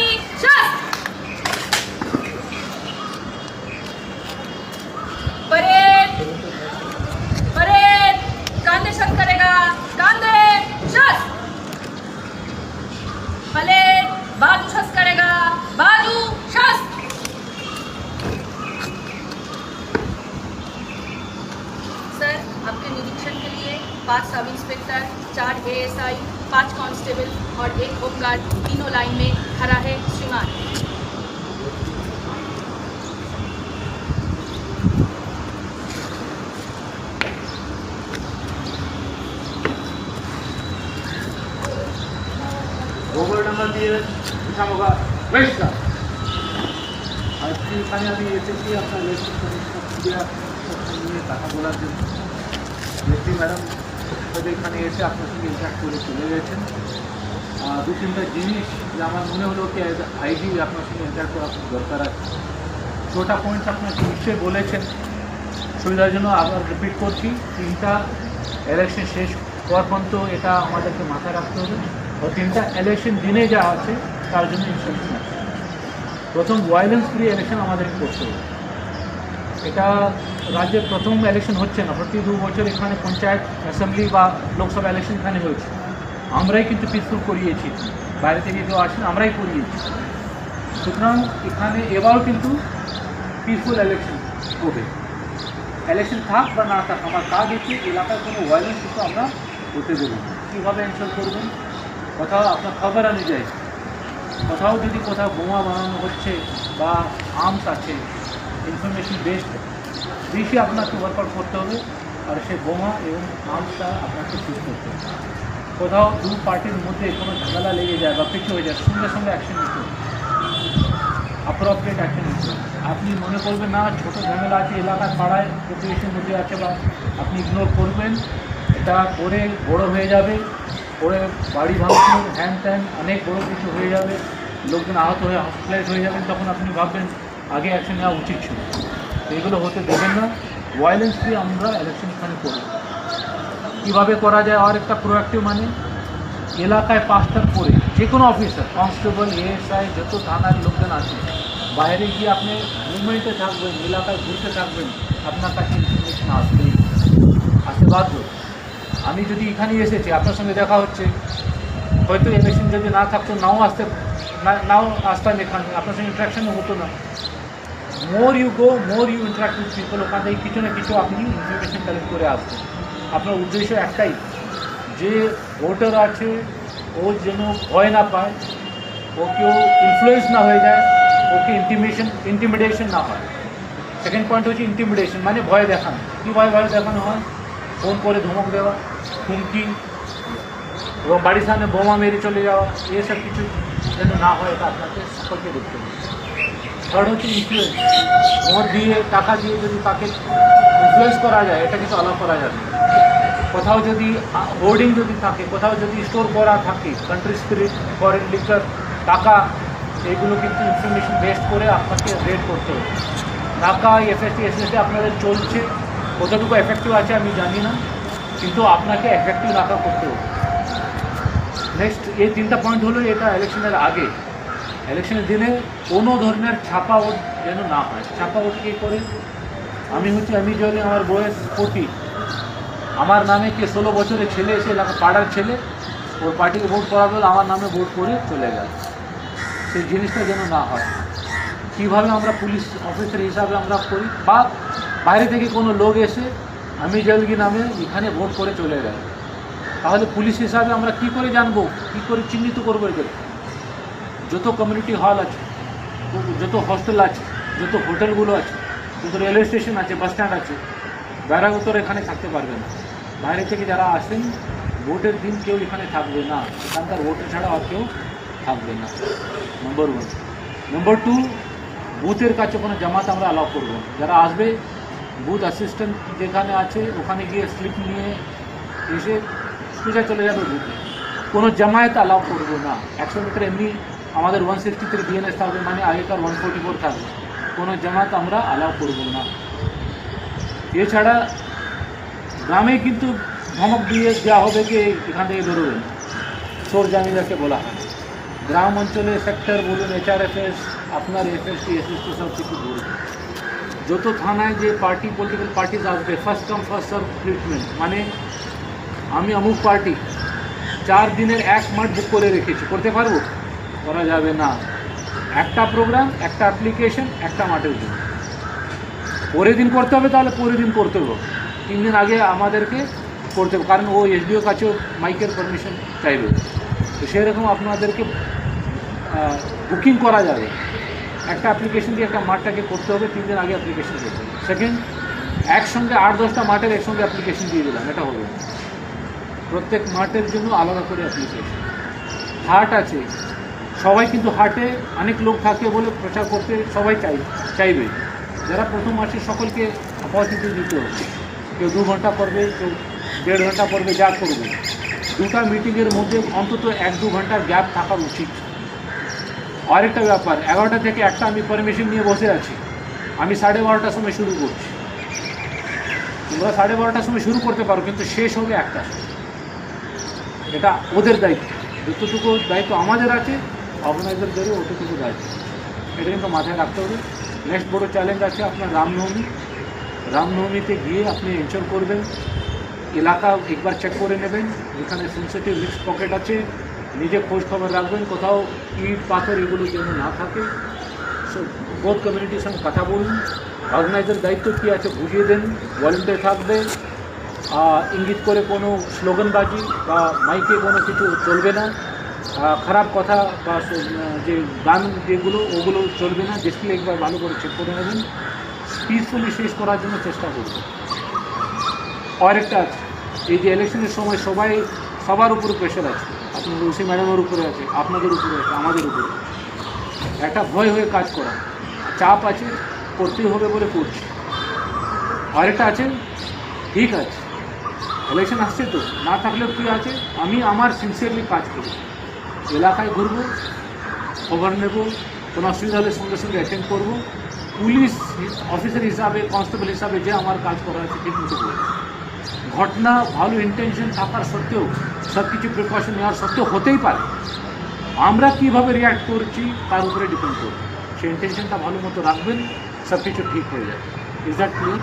शस्त्र। Parade parade कांधे शस्त्र करेगा, कांधे शस्त्र। परेड बाजू शस्त्र करेगा, बाजू शस्त्र। सर, आपके निरीक्षण के लिए 5 सब इंस्पेक्टर, 4 ASI, 5 कांस्टेबल और 1 होमगार्ड तीनों लाइन में खड़ा है श्रीमान। এখানে আমি এসেছি আপনার কথা বলার জন্য। এসপি ম্যাডাম এখানে এসে আপনার সঙ্গে ইন্টাক্ট করে চলে গেছেন। 2-3টা জিনিস যে আমার মনে হলো কি আইডি আপনার সঙ্গে ইন্টাক্ট করা খুব দরকার আছে। 6টা পয়েন্টস আপনাকে নিশ্চয়ই বলেছেন, সুবিধার জন্য আবার রিপিট করছি। 3টা ইলেকশন শেষ হওয়ার পর্যন্ত এটা আমাদেরকে মাথায় রাখতে হবে। और 3টা ইলেকশন দিনে যা আছে তার জন্য ইনস্ট্রাকশন আছে। প্রথম ভায়োলেন্স ফ্রি ইলেকশন আমাদেরকে করতে হবে। এটা রাজ্যের প্রথম ইলেকশন হচ্ছে না, প্রতি 2 বছর এখানে পঞ্চায়েত অ্যাসেম্বলি বা লোকসভা ইলেকশন এখানে হয়েছে। আমরাই কিন্তু পিসফুল করিয়েছি, বাইরে থেকে কেউ আসেন, আমরাই করিয়েছি। সুতরাং এখানে এবারও কিন্তু পিসফুল ইলেকশন হবে। ইলেকশন থাক বা না থাক, আমার কাজ হচ্ছে এলাকায় কোনো ভায়োলেন্স কিন্তু আমরা হতে দেবো। কীভাবে এনশোর করবেন? কোথাও আপনার খবর অনুযায়ী কোথাও যদি কোথাও বোমা বানানো হচ্ছে বা আর্মস আছে, ইনফরমেশন বেসড বেশি আপনাকে ওয়ার্কআউট করতে হবে। আর সেই বোমা এবং আর্মসটা আপনাকে সিজ করতে হবে। কোথাও 2 পার্টির মধ্যে কোনো ঝামেলা লেগে যায় বা কিছু হয়ে যায়, সঙ্গে সঙ্গে অ্যাকশন নিতে হবে, অ্যাপ্রোপ্রিয়েট অ্যাকশন নিতে হবে। আপনি মনে করবেন না ছোটো ঝামেলা আছে, এলাকার পাড়ায় পপুলেশনের মধ্যে আছে, বা আপনি ইগনোর করবেন, এটা করে বড় হয়ে যাবে, পরে বাড়ি ভাঙচুর হ্যান ত্যান অনেক বড়ো কিছু হয়ে যাবে, লোকজন আহত হয়ে হসপিটালাইজ হয়ে যাবেন। তখন আপনি ভাববেন আগে অ্যাকশন নেওয়া উচিত ছিল। তো এগুলো হতে দেবেন না। ভায়োলেন্স ফ্রি আমরা ইলেকশন এখানে করব। কীভাবে করা যায়? আর একটা প্রোঅ্যাক্টিভ মানে এলাকায় 5টার পরে যে কোনো অফিসার, কনস্টেবল, ASI, যত থানার লোকজন আছে, বাইরে গিয়ে আপনি মুভমেন্টে থাকবেন, এলাকায় ঘুরতে থাকবেন, আপনার কাছে ইনফরমেশন আসতে বাধ্য। আমি যদি এখানে এসেছি, আপনার সঙ্গে দেখা হচ্ছে, হয়তো ইলেকশন যদি না থাকতো নাও আসতাম এখানে, আপনার সঙ্গে ইন্টারাকশনও হতো না। More you go, more you interact with people, ওখান থেকে কিছু না কিছু আপনি ইনফরমেশন কালেক্ট করে আসবেন। আপনার উদ্দেশ্য একটাই, যে ভোটার আছে ও যেন ভয় না পায়, ও কেউ ইনফ্লুয়েন্স না হয়ে যায়, ওকে ইন্টিমিডেশন না হয়। সেকেন্ড পয়েন্ট হচ্ছে ইন্টিমিডেশন, মানে ভয় দেখানো। কী ভয় দেখানো হয়? ফোন করে ধমক দেওয়া, হুমকি, এবং বাড়ির সামনে বোমা মেরে চলে যাওয়া, এসব কিছু যেন না হয়, এটা আপনাকে সকলকে দেখতে হবে। থার্ড হচ্ছে ইনফ্লুয়েন্স। ভোট দিয়ে, টাকা দিয়ে যদি তাকে ইনফ্লুয়েন্স করা যায়, এটা কিন্তু অ্যালাউ করা যাবে। কোথাও যদি হোর্ডিং যদি থাকে, কোথাও যদি স্টোর করা থাকে, কান্ট্রি স্পিরিট, ফরেন লিকার, টাকা, এইগুলো কিন্তু ইনফরমেশন বেস্ট করে আপনাকে রেড করতে হবে। ঢাকা FST SST আপনাদের চলছে, কতটুকু এফেক্টিভ আছে আমি জানি না, কিন্তু আপনাকে এফেক্টিভ রাখা করতে হবে। নেক্সট এই 3টা পয়েন্ট হলো এটা ইলেকশনের আগে। ইলেকশনের দিনে কোনো ধরনের ছাপা ভোট যেন না হয়। ছাপা ভোট কী করে? আমি জলে, আমার বয়স 40, আমার নামে কে 16 বছরের ছেলে এসে এলাকা পাড়ার ছেলে ওর পার্টিকে ভোট করাবে, আমার নামে ভোট করে চলে গেল, সেই জিনিসটা যেন না হয়। কীভাবে আমরা পুলিশ অফিসার হিসাবে আমরা করি, বা বাইরে থেকে কোনো লোক এসে আমি জলগি নামে এখানে ভোট করে চলে গেল, তাহলে পুলিশ হিসাবে আমরা কী করে জানবো, কী করে চিহ্নিত করবো? এদের যত কমিউনিটি হল আছে, যত হস্টেল আছে, যত হোটেলগুলো আছে, যত রেলওয়ে স্টেশন আছে, বাস স্ট্যান্ড আছে, বেড়াগতর এখানে থাকতে পারবে না। বাইরে থেকে যারা আসেন ভোটের দিন কেউ এখানে থাকবে না, এখানকার ভোটার ছাড়া আর কেউ থাকবে না, নম্বর 1। নম্বর 2, বুথের কাছে কোনো জামাত আমরা অ্যালাউ করবো না। যারা আসবে বুথ অ্যাসিস্ট্যান্ট যেখানে আছে ওখানে গিয়ে স্লিপ নিয়ে এসে সোজা চলে যাবে বুথে। কোনো জামায়াত অ্যালাউ করবো না। 100 মিটার এমনি আমাদের 163 BNS থাকবে, মানে আগেকার 144 থাকবে। কোনো জামাত আমরা অ্যালাউ করবো না। এছাড়া গ্রামে কিন্তু ধমক দিয়ে দেওয়া হবে যে এখান থেকে বেরোবেন, চোর জামিদাকে বলা হয়। গ্রাম অঞ্চলে সেক্টর বলুন, HRFS, আপনার FST, SST সব কিছু ঘুরবে। যত থানায় যে পলিটিক্যাল পার্টিজ আসবে, first come first serve treatment, মানে আমি অমুক পার্টি 4 দিনের এক মাঠ বুক করে রেখেছি, করতে পারবো? করা যাবে না। একটা প্রোগ্রাম, একটা অ্যাপ্লিকেশন, একটা মাঠের জন্য। পরের দিন করতে হবে, তাহলে পরের দিন করতে হবে, 3 দিন আগে আমাদেরকে করতে হবে, কারণ ও SDO কাছেও মাইকের পারমিশন চাইবে। তো সেরকম আপনাদেরকে বুকিং করা যাবে। একটা অ্যাপ্লিকেশন দিয়ে একটা মাঠটাকে করতে হবে, 3 দিন আগে অ্যাপ্লিকেশন করতে হবে। সেকেন্ড, একসঙ্গে 8-10টা মাঠের একসঙ্গে অ্যাপ্লিকেশন দিয়ে দিলাম, এটা হবে না। প্রত্যেক মাঠের জন্য আলাদা করে অ্যাপ্লিকেশন। হাট আছে, সবাই কিন্তু হাটে অনেক লোক থাকে বলে প্রচার করতে সবাই চাইবে। যারা প্রথম আসে সকলকে অপরচুনিটি দিতে হবে। কেউ 2 ঘন্টা করবে, কেউ 1.5 ঘন্টা করবে, যা করবে। 2টা মিটিংয়ের মধ্যে অন্তত 1-2 ঘন্টার গ্যাপ থাকা উচিত। আরেকটা ব্যাপার, 11টা থেকে 1টা আমি পারমিশন নিয়ে বসে আছি, আমি 12:30টার সময় শুরু করছি। তোমরা 12:30টার সময় শুরু করতে পারো, কিন্তু শেষ হবে 1টা। এটা ওদের দায়িত্ব। যতটুকু দায়িত্ব আমাদের আছে, অর্গানাইজারদেরও অতটুকু দায়িত্ব। এটা কিন্তু মাথায় রাখতে হবে। নেক্সট বড় চ্যালেঞ্জ আছে আপনার রামনবমী। রামনবমীতে গিয়ে আপনি এনশোর করবেন এলাকা একবার চেক করে নেবেন, যেখানে সেন্সিটিভ রিস্ক পকেট আছে নিজে খোঁজ খবর রাখবেন, কোথাও ইট পাথর এগুলো যেন না থাকে। সো বোথ কমিউনিটির সঙ্গে কথা বলুন, অর্গানাইজার দায়িত্ব কী আছে বুঝিয়ে দেন, ভলেন্টিয়ার থাকবে। ইঙ্গিত করে কোনো স্লোগানবাজি বা মাইকে কোনো কিছু চলবে না, খারাপ কথা বা যে গান যেগুলো ওগুলো চলবে না। ডিসপ্লে একবার ভালো করে চেক করে নেবেন, পিসফুলি শেষ করার জন্য চেষ্টা করবেন। আরেকটা আছে, এই যে ইলেকশনের সময় সবার উপরে প্রেশার আছে, আপনার রুসি ম্যাডামের উপরে আছে, আপনাদের উপরে আছে, আমাদের উপরে একটা ভয় হয়ে কাজ করা, চাপ আছে, করতেই হবে বলে করছি। আরেকটা আছে, ঠিক আছে ইলেকশন আসছে তো, না থাকলেও কী আছে, আমি আমার সিনসিয়ারলি কাজ করি, এলাকায় ঘুরবো, খবর নেব, কোনো অসুবিধা হলে সঙ্গে সঙ্গে অ্যাটেন্ড করবো। পুলিশ অফিসার হিসাবে, কনস্টেবল হিসাবে যে আমার কাজ করা আছে ঠিক মতো করবো। ঘটনা ভালো ইন্টেনশন থাকার সত্ত্বেও, সব কিছু প্রিকশন নেওয়ার সত্ত্বেও হতেই পারে, আমরা কীভাবে রিয়াক্ট করছি তার উপরে ডিপেন্ড করবে। সেই ইন্টেনশনটা ভালো মতো রাখবেন, সব কিছু ঠিক হয়ে যাবে। Is that clear?